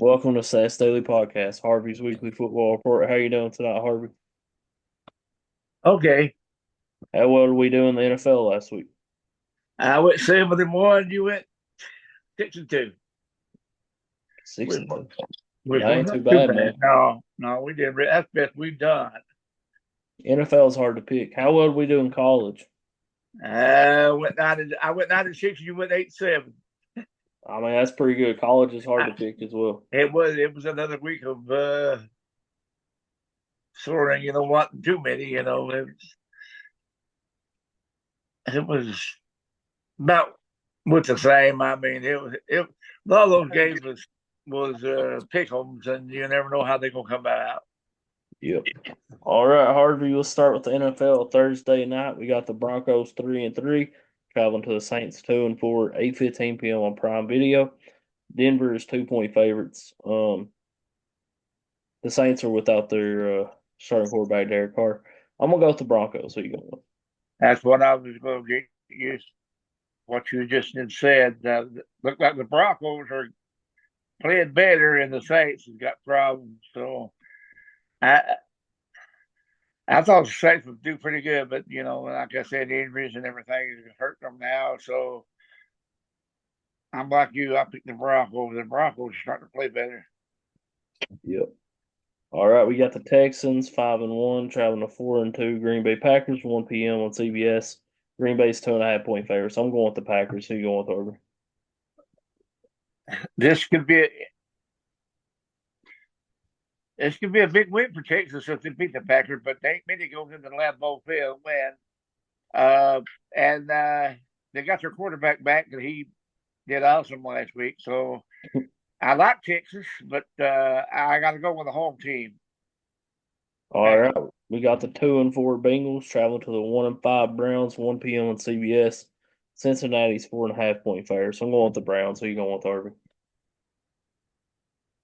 Welcome to SAS Daily Podcast, Harvey's weekly football report. How you doing tonight, Harvey? Okay. How well did we do in the NFL last week? I went 7-1. You went 6-2. Six Which and was, two. which That was ain't too not too bad, bad. man. No, we did. That's the best we've done. NFL is hard to pick. How well did we do in college? I went 9-6. You went 8-7. I mean, that's pretty good. College is hard to pick as well. It was another week of sorting. You know what? Too many. It was about with the same. I mean, it. A lot of those games was pick'ems, and you never know how they're gonna come out. Yep. All right, Harvey. We'll start with the NFL Thursday night. We got the Broncos 3-3 traveling to the Saints 2-4, 8:15 p.m. on Prime Video. Denver is 2-point favorites. The Saints are without their starting quarterback Derek Carr. I'm gonna go with the Broncos. Who you going with? That's what I was going to get you. What you just said. Look like the Broncos are playing better, and the Saints has got problems. So I I thought the Saints would do pretty good, but like I said, the injuries and everything is hurting them now. So I'm like you. I picked the Broncos. The Broncos are starting to play better. Yep. All right, we got the Texans 5-1 traveling to 4-2 Green Bay Packers 1 p.m. on CBS. Green Bay's 2.5 point favorites. I'm going with the Packers. Who you going with, Harvey? This could be a, this could be a big win for Texas if they beat the Packers, but they ain't many goes into the Lambeau Field and win. And they got their quarterback back, and he did awesome last week. So I like Texas, but I got to go with the home team. All Packers. right, we got the 2-4 Bengals traveling to the 1-5 Browns 1 p.m. on CBS. Cincinnati's 4.5 point favorites. I'm going with the Browns. Who you going with, Harvey?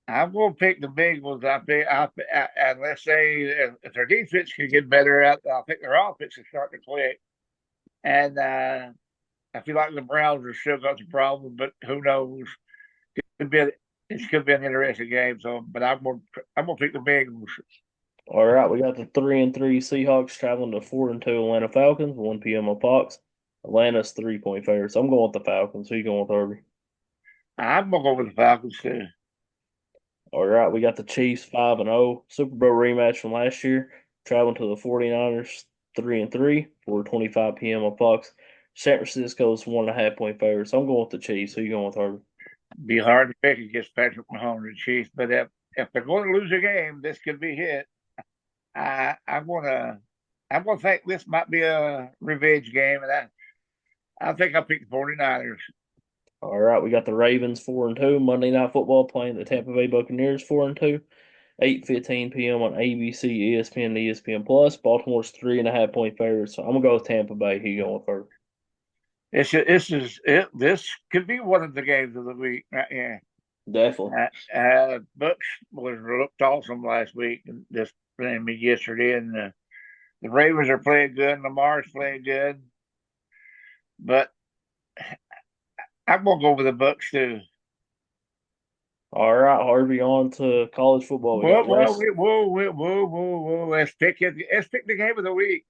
I'm going to pick the Bengals. And let's say if their defense can get better, I think their offense is starting to click. And I feel like the Browns are still got some problems, but who knows? It could be it could be an interesting game. So, but I'm going to pick the Bengals. All right, we got the 3-3 Seahawks traveling to 4-2 Atlanta Falcons 1 p.m. on Fox. Atlanta's 3 point favorites. I'm going with the Falcons. Who you going with, Harvey? I'm going to go with the Falcons too. All right, we got the Chiefs 5-0 Super Bowl rematch from last year, traveling to the 49ers 3-3 4:25 p.m. on Fox. San Francisco's 1.5 point favorites. I'm going with the Chiefs. Who you going with, Harvey? Be hard to pick against Patrick Mahomes and Chiefs, but if they're going to lose a game, this could be hit. I I'm gonna think this might be a revenge game, and I think I'll pick the 49ers. All right, we got the Ravens 4-2 Monday Night Football playing the Tampa Bay Buccaneers 4-2. 8:15 p.m. on ABC, ESPN, and ESPN Plus. Baltimore's 3.5 point favorites. So I'm gonna go with Tampa Bay. Who you going with first? This could be one of the games of the week. Yeah. Definitely. Bucks was looked awesome last week, and this playing me yesterday, and the Ravens are playing good. Lamar's playing good, but I'm gonna go with the Bucks too. All right, Harvey, on to college football. We Whoa, got whoa, West. whoa, whoa, whoa, whoa, whoa, whoa! Let's pick it. Let's pick the game of the week.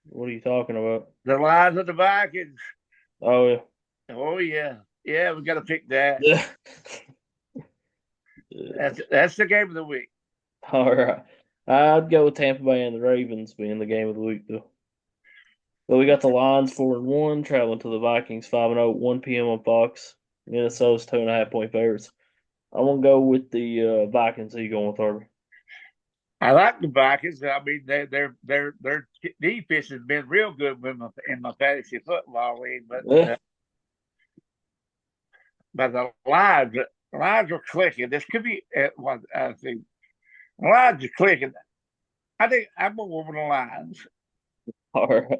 What are you talking about? The Lions of the Vikings. Oh Oh yeah, yeah. We got to pick that. yeah. That's the game of the week. All right. I'd go with Tampa Bay and the Ravens being the game of the week though. But we got the Lions 4-1 traveling to the Vikings 5-0 1 p.m. on Fox. Minnesota's 2.5 point favorites. I'm gonna go with the Vikings. Who you going with, Harvey? I like the Vikings. I mean, their defense has been real good in my fantasy football league, Eh, but the lines are clicking. This could be what I think. The lines are clicking. I think I'm gonna go over the lines. all right.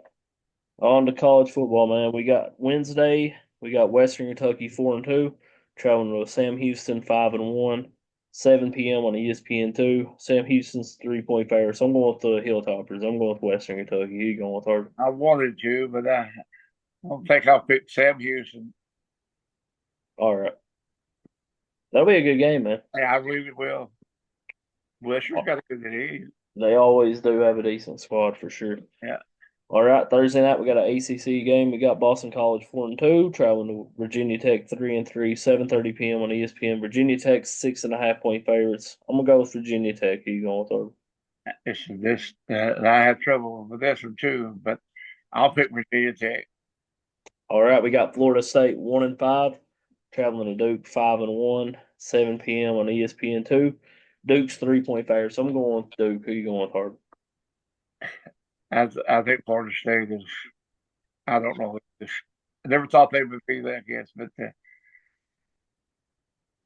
On to college football, man. We got Wednesday. We got Western Kentucky 4-2 traveling with Sam Houston 5-1. 7 p.m. on ESPN2. Sam Houston's 3 point favorite. So I'm going with the Hilltoppers. I'm going with Western Kentucky. Who you going with, Harvey? I wanted to, but I don't think I'll pick Sam Houston. All right. That'll be a good game, man. Yeah, I believe it will. Wester's Uh, got a good team. They always do have a decent squad for sure. Yeah, All right, Thursday night we got an ACC game. We got Boston College 4-2 traveling to Virginia Tech 3-3, 7:30 p.m. on ESPN. Virginia Tech 6.5 point favorites. I'm gonna go with Virginia Tech. Who you going with? Over? this I have trouble with this one too, but I'll pick Virginia Tech. All right, we got Florida State 1-5 traveling to Duke 5-1, 7 p.m. on ESPN 2. Duke's 3 point favorites. I'm going with Duke. Who you going with, Harvey? I think Florida State is. I don't know. I never thought they would be that good, but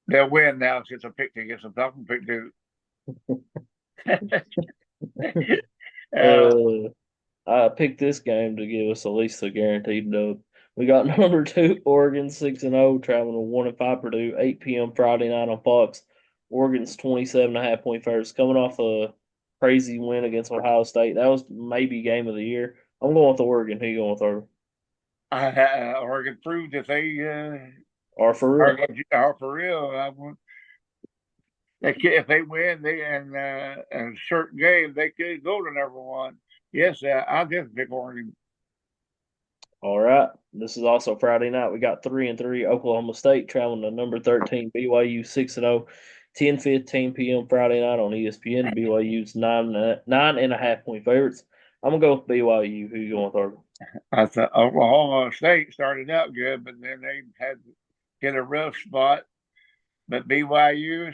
they'll win now since I picked against them. I'm gonna pick Duke. uh, Uh, I picked this game to give us at least a guaranteed dub. We got number two Oregon 6-0 traveling to 1-5 Purdue 8 p.m. Friday night on Fox. Oregon's 27.5 point favorites coming off a crazy win against Ohio State. That was maybe game of the year. I'm going with Oregon. Who you going with, Oregon? Oregon proved that they Or for real? are for real. If they win, they in a certain game, they could go to number one. Yes, I'll just pick Oregon. All right. This is also Friday night. We got 3-3 Oklahoma State traveling to number 13 BYU 6-0, 10:15 p.m. Friday night on ESPN. BYU's 9.5 point favorites. I'm gonna go with BYU. Who you going with, Arby? I thought Oklahoma State started out good, but then they had hit a rough spot. But BYU,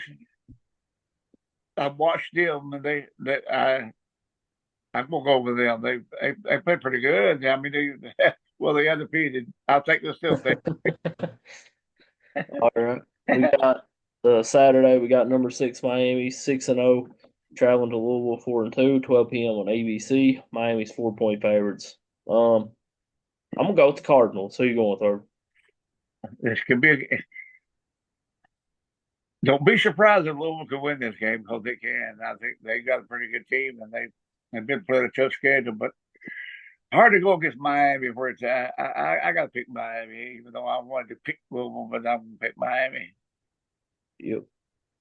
I watched them, and I'm gonna go with them. They play pretty good. I mean, well, they undefeated. I'll take the still take. All right. We got Saturday. We got number six Miami 6-0 traveling to Louisville 4-2, 12 p.m. on ABC. Miami's 4 point favorites. I'm gonna go with the Cardinals. Who you going with, Arby? This could be. Don't be surprised if Louisville can win this game because they can. I think they got a pretty good team and they've been playing a tough schedule, but hard to go against Miami where it's at. I got to pick Miami, even though I wanted to pick Louisville, but I'm going to pick Miami. Yep.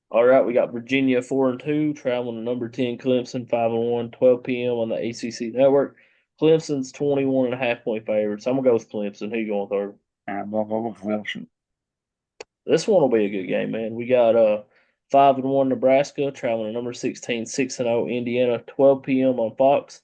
All right, we got Virginia 4-2, traveling to number 10 Clemson 5-1, 12 p.m. on the ACC network. Clemson's 21.5 point favorites. I'm gonna go with Clemson. Who you going with, Irvin? I'm going to go with Clemson. This one will be a good game, man. We got 5-1 Nebraska traveling to number 16 6-0 Indiana, 12 p.m. on Fox.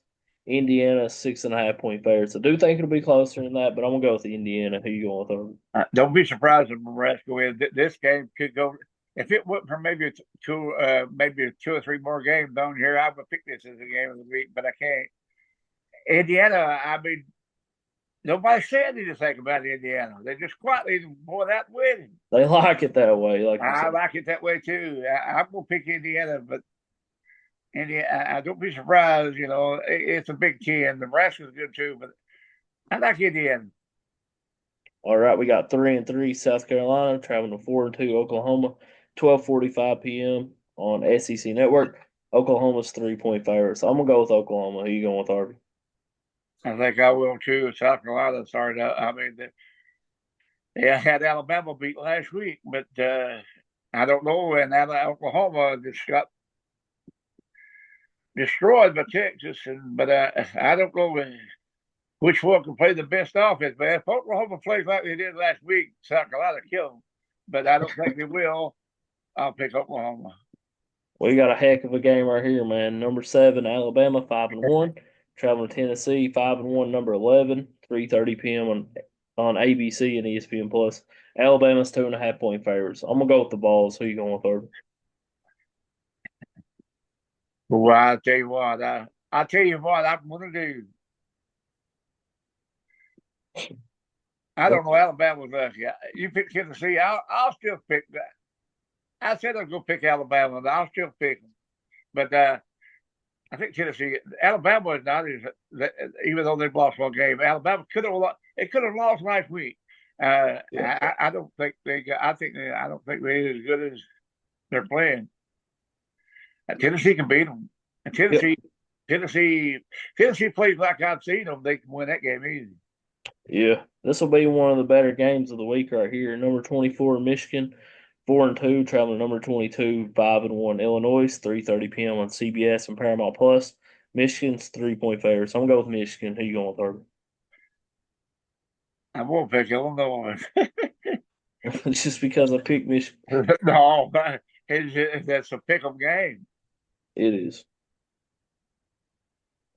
Indiana 6.5 point favorites. I do think it'll be closer than that, but I'm gonna go with Indiana. Who you going with, Irvin? Don't be surprised if Nebraska wins. This game could go. If it went for maybe two or three more games down here, I would pick this as a game of the week, but I can't. Indiana, I mean, nobody said anything about Indiana. They just quietly won that win. They like it that way, like you I said. like it that way too. I'm gonna pick Indiana, but Indiana, I don't be surprised. It's a Big Ten. Nebraska's good too, but I like Indiana. All right, we got 3-3 South Carolina traveling to 4-2 Oklahoma, 12:45 p.m. on SEC Network. Oklahoma's 3 point favorites. So I'm gonna go with Oklahoma. Who you going with, Harvey? I think I will too. South Carolina started out. I mean, they had Alabama beat last week, but I don't know. And Oklahoma just got destroyed by Texas, but I don't know which one can play the best offense. But if Oklahoma plays like they did last week, South Carolina kill them. But I don't think they will. I'll pick Oklahoma. We got a heck of a game right here, man. Number 7 Alabama 5-1 traveling to Tennessee 5-1. Number 11 3:30 p.m. on ABC and ESPN Plus. Alabama's 2.5 point favorites. I'm gonna go with the Vols. Who you going with, Harvey? Well, I tell you what, I'm gonna do. I don't know Alabama's lucky. You pick Tennessee, I'll still pick that. I said I was gonna pick Alabama, and I'll still pick them. But I think Tennessee, Alabama is not even though they've lost one game. Alabama could have lost. It could have lost last week. Yeah. I don't think they. I don't think they're as good as they're playing. Tennessee can beat them. And Yep. Tennessee plays like I've seen them. They can win that game easy. Yeah. This will be one of the better games of the week right here. Number 24 Michigan 4-2, traveling to number 22, 5-1 Illinois, 3:30 p.m. on CBS and Paramount Plus. Michigan's 3-point favorite. So I'm going to go with Michigan. Who you going with, I won't pick Illinois. Harvey? Just because I picked Michigan. No, that's a pick 'em game. It is.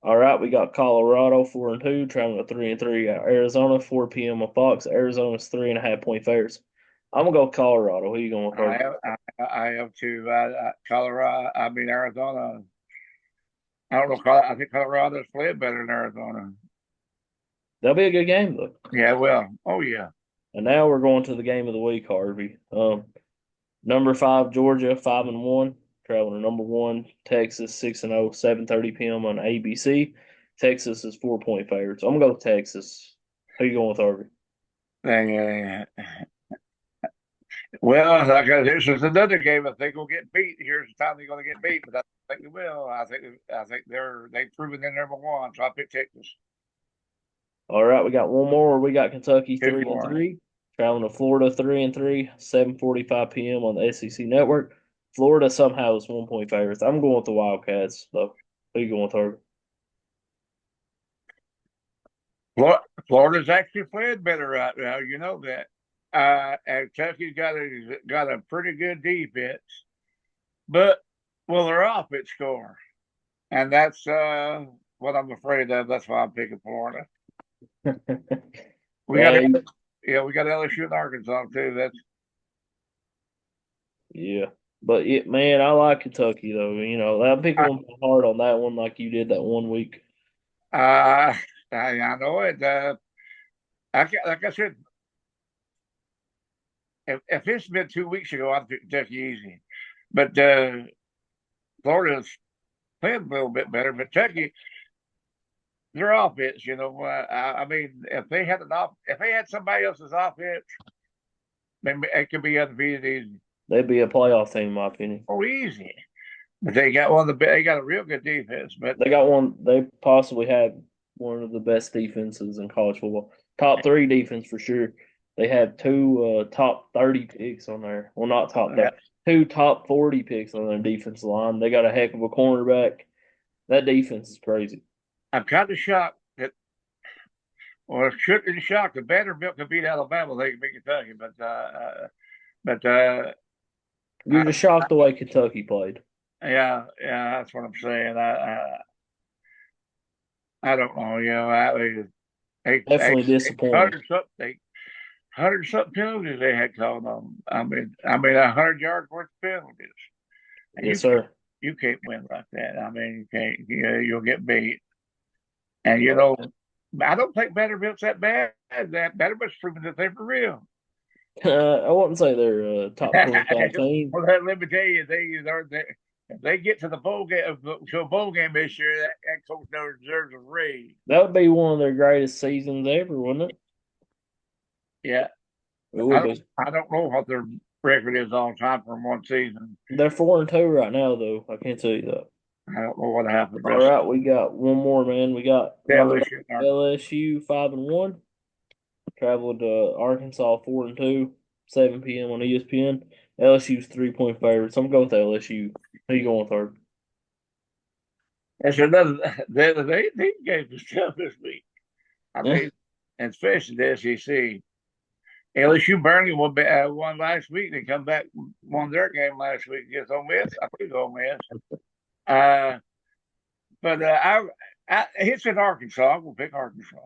All right, we got Colorado 4-2, traveling to 3-3 Arizona, 4 p.m. on Fox. Arizona's 3.5-point favorites. I'm gonna go with Colorado. Who you going with, I Harvey? have, I have to Colorado. I mean Arizona. I don't know. I think Colorado's played better than Arizona. That'll be a good game though. Yeah, well, oh yeah. And now we're going to the game of the week, Harvey. Number 5 Georgia 5-1, traveling to number 1 Texas 6-0, 7:30 p.m. on ABC. Texas is 4-point favorites. I'm gonna go with Texas. Who you going with, Harvey? They, well, like this is another game. If they go get beat, here's the time they're going to get beat. But I think they will. I think they've proven they're number one. So I pick Texas. All right, we got one more. We got Kentucky Two three and more. three, traveling to Florida 3-3, 7:45 p.m. on the SEC Network. Florida somehow is 1-point favorites. I'm going with the Wildcats though. Who you going with, Harvey? Florida's actually playing better right now. You know that. And Kentucky's got a pretty good defense, but will their offense score? And that's what I'm afraid of. That's why I'm picking Florida. We got Yeah, yeah, we got LSU and Arkansas too. That's yeah, but man, I like Kentucky though. I'm picking them hard on that one, like you did that one week. uh, I know it. Like I said, if it's been 2 weeks ago, I'd pick Kentucky easy. But Florida's playing a little bit better. But Kentucky, their offense, I mean, if they had somebody else's offense, maybe it could be undefeated easy. They'd be a playoff team, in my opinion. Oh, easy. But they got a real good defense. But They got one. They possibly had one of the best defenses in college football. Top three defense for sure. They had two top 30 picks on there. Well, not top 30, two top 40 picks on their defensive line. They got a heck of a cornerback. That defense is crazy. I'm kind of shocked that, or shouldn't be shocked that Vanderbilt could beat Alabama. They can beat Kentucky, but You're I, just shocked the way Kentucky played. yeah, that's what I'm saying. I don't know. Definitely They disappointing. hundred something penalties they had called on. I mean, 100 yards worth of penalties, and Yes, sir. you can't win like that. I mean, you can't. You'll get beat. And I don't think Vanderbilt's that bad. That Vanderbilt's proven that they're for real. I wouldn't say they're a top 25 team. Well, let me tell you, if they get to the bowl game to a bowl game this year, that coach deserves a raise. That would be one of their greatest seasons ever, wouldn't it? Yeah, It would be. I don't know what their record is all time from one season. They're 4-2 right now, though. I can't tell you that. I don't know what happened All rest right, we got one more, man. We got of number LSU. LSU 5-1. Traveled to Arkansas 4-2, 7 p.m. on ESPN. LSU's 3-point favorites. I'm going with LSU. Who you going with, Herb? That's another. These games are tough this week. I Yeah, mean, and especially the SEC. LSU Burnley won last week. They come back, won their game last week against Ole Miss. I think Ole Miss. Uh, but it's in Arkansas. I'm gonna pick Arkansas.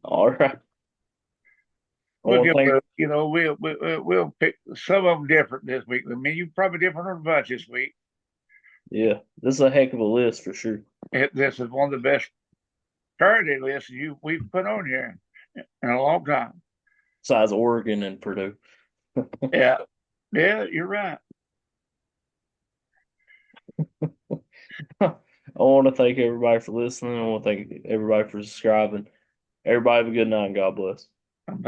all right. I We'll want give to thank. we'll pick some of them different this week. I mean, you probably different on a bunch this week. Yeah, this is a heck of a list for sure. This is one of the best parody lists we've put on here in a long time. Besides Oregon and Purdue. Yeah, yeah, you're right. I want to thank everybody for listening. I want to thank everybody for subscribing. Everybody have a good night and God bless. I'm